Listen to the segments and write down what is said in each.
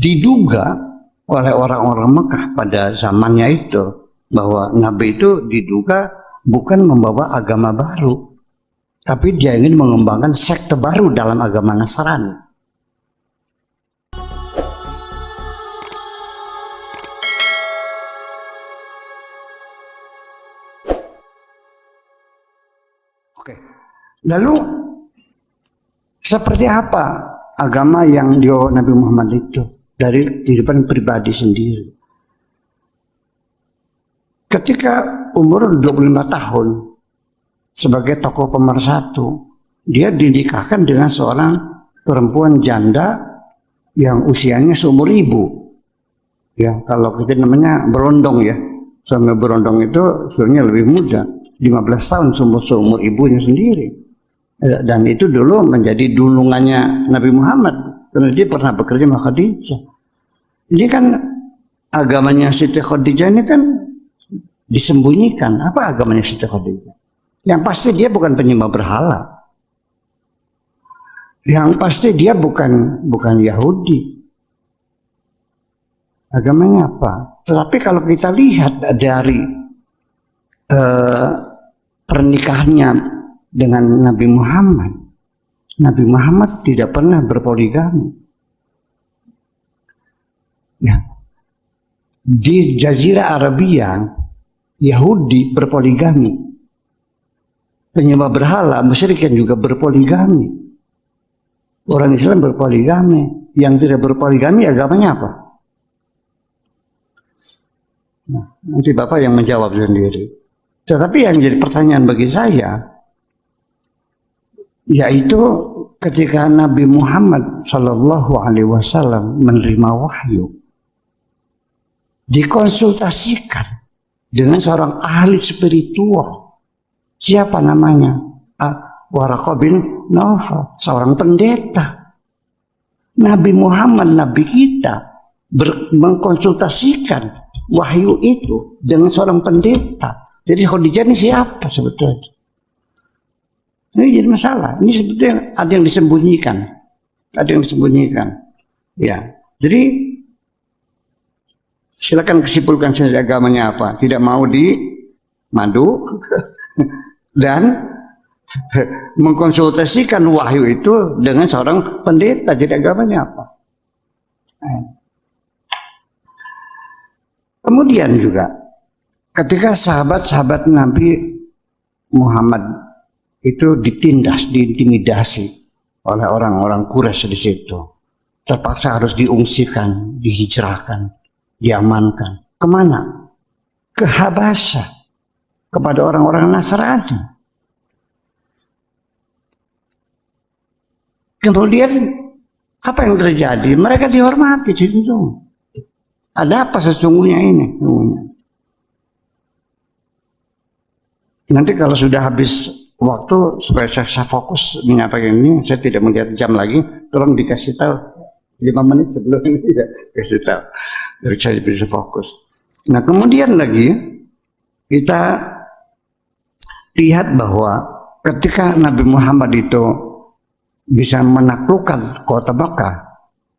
diduga oleh orang-orang Mekah pada zamannya itu bahwa Nabi itu diduga bukan membawa agama baru, tapi dia ingin mengembangkan sekte baru dalam agama Nasrani. Oke, lalu seperti apa agama yang Nabi Muhammad itu dari kehidupan pribadi sendiri? Ketika umur 25 tahun sebagai tokoh pemersatu, dia dinikahkan dengan seorang perempuan janda yang usianya seumur ibu. Ya, kalau kita namanya berondong ya. Suami berondong itu sebenarnya lebih muda, 15 tahun seumur ibunya sendiri. Dan itu dulu menjadi dulungannya Nabi Muhammad karena dia pernah bekerja sama Khadijah. Ini kan agamanya Siti Khadijah ini kan disembunyikan. Apa agamanya Siti Khadijah? Yang pasti dia bukan penyembah berhala. Yang pasti dia bukan Yahudi. Agamanya apa? Tetapi kalau kita lihat dari pernikahannya dengan Nabi Muhammad tidak pernah berpoligami. Ya. Di Jazirah Arabia, Yahudi berpoligami. Penyembah berhala, musyrikin juga berpoligami. Orang Islam berpoligami. Yang tidak berpoligami agamanya apa? Nah, nanti Bapak yang menjawab sendiri. Tetapi yang jadi pertanyaan bagi saya, yaitu ketika Nabi Muhammad Shallallahu Alaihi Wasallam menerima wahyu, dikonsultasikan dengan seorang ahli spiritual. Siapa namanya? Waraqah bin Nawfal, seorang pendeta. Nabi Muhammad, Nabi kita, mengkonsultasikan wahyu itu dengan seorang pendeta. Jadi Khadijah ini siapa sebetulnya? Ini jadi masalah. Ini sebetulnya ada yang disembunyikan. Ada yang disembunyikan. Ya. Jadi silakan kesimpulkan saja agamanya apa. Tidak mau dimadu dan mengkonsultasikan wahyu itu dengan seorang pendeta. Jadi agamanya apa? Kemudian juga ketika sahabat-sahabat Nabi Muhammad itu ditindas, diintimidasi oleh orang-orang Quraisy di situ, terpaksa harus diungsikan, dihijrahkan, diamankan. Kemana? Ke Habasyah, kepada orang-orang Nasrani. Kemudian apa yang terjadi? Mereka dihormati di situ. Ada apa sesungguhnya ini? Nanti kalau sudah habis waktu supaya saya fokus menyampaikan ini, saya tidak melihat jam lagi. Tolong dikasih tahu 5 menit sebelum ini tidak kasih tahu, biar saya bisa fokus. Nah kemudian lagi kita lihat bahwa ketika Nabi Muhammad itu bisa menaklukkan kota Makkah,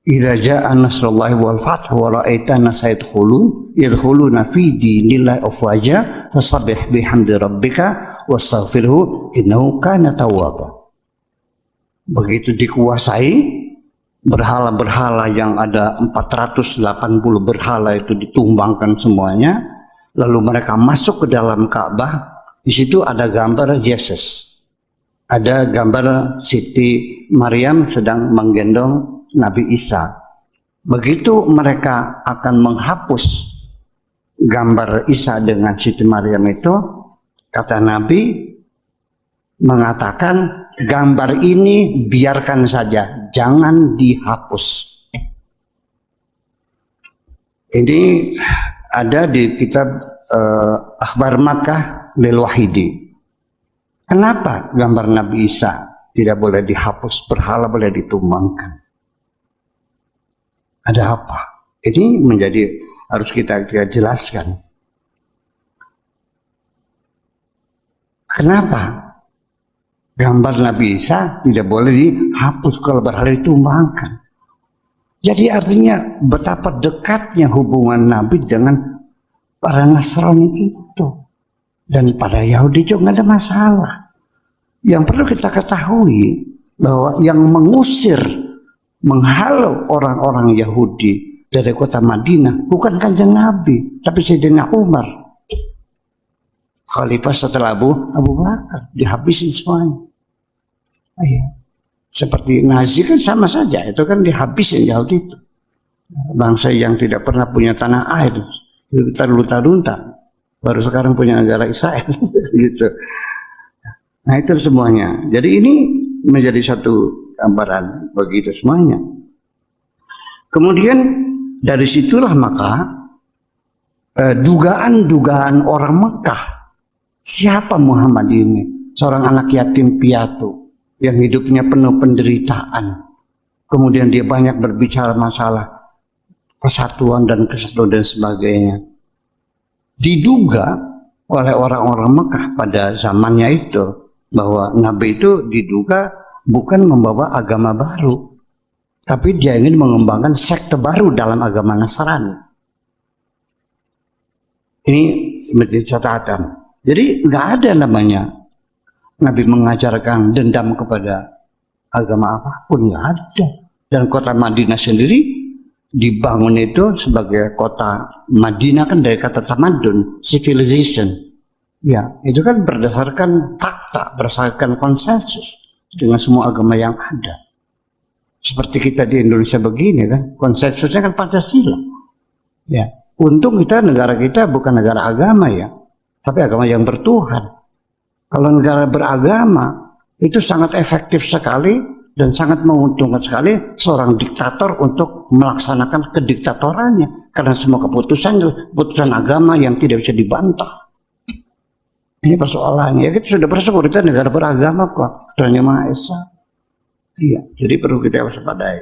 idza jaa nasrullahi wal fath wa ra'aita an-nasa yadkhuluna fi dinillahi afwaja fasabbih bihamdi rabbika wastaghfirhu innahu kana tawwaba. Begitu dikuasai berhala-berhala yang ada 480 berhala itu ditumbangkan semuanya, lalu mereka masuk ke dalam Ka'bah. Di situ ada gambar Yesus. Ada gambar Siti Maryam sedang menggendong Nabi Isa. Begitu mereka akan menghapus gambar Isa dengan Siti Maryam itu, kata Nabi mengatakan gambar ini biarkan saja, jangan dihapus. Ini ada di kitab Akhbar Makkah lil Wahidi. Kenapa gambar Nabi Isa tidak boleh dihapus, berhala boleh ditumbangkan? Ada apa? Ini menjadi harus kita jelaskan. Kenapa gambar Nabi Isa tidak boleh dihapus kalau berhala ditumbangkan? Jadi artinya betapa dekatnya hubungan Nabi dengan para Nasrani itu. Dan pada Yahudi juga nggak ada masalah. Yang perlu kita ketahui bahwa yang mengusir, menghalau orang-orang Yahudi dari kota Madinah bukan Kanjeng Nabi, tapi Sayyidina Umar. Khalifah setelah Abu Bakar, dihabisin semuanya. Iya. Seperti Nazi kan sama saja, itu kan dihabisin Yahudi itu. Bangsa yang tidak pernah punya tanah air, terlunta-lunta, baru sekarang punya negara Israel, gitu. Nah itu semuanya. Jadi ini menjadi satu gambaran begitu semuanya. Kemudian dari situlah maka dugaan-dugaan orang Mekah, siapa Muhammad ini? Seorang anak yatim piatu yang hidupnya penuh penderitaan. Kemudian dia banyak berbicara masalah persatuan dan kesatuan dan sebagainya. Diduga oleh orang-orang Mekah pada zamannya itu bahwa Nabi itu diduga bukan membawa agama baru, tapi dia ingin mengembangkan sekte baru dalam agama Nasrani. Ini menjadi catatan. Jadi nggak ada namanya Nabi mengajarkan dendam kepada agama apapun, nggak ada. Dan kota Madinah sendiri dibangun itu sebagai kota Madinah kan dari kata tamadun, civilization. Ya, itu kan berdasarkan fakta, berdasarkan konsensus dengan semua agama yang ada. Seperti kita di Indonesia begini kan, konsensusnya kan Pancasila. Ya, untung negara kita bukan negara agama ya, tapi agama yang bertuhan. Kalau negara beragama itu sangat efektif sekali dan sangat menguntungkan sekali seorang diktator untuk melaksanakan kediktatorannya, karena semua keputusan agama yang tidak bisa dibantah. Ini persoalannya. Kita sudah bersyukur kita negara beragama kok, Tuhan Yang Maha Esa. Iya, jadi perlu kita waspadai.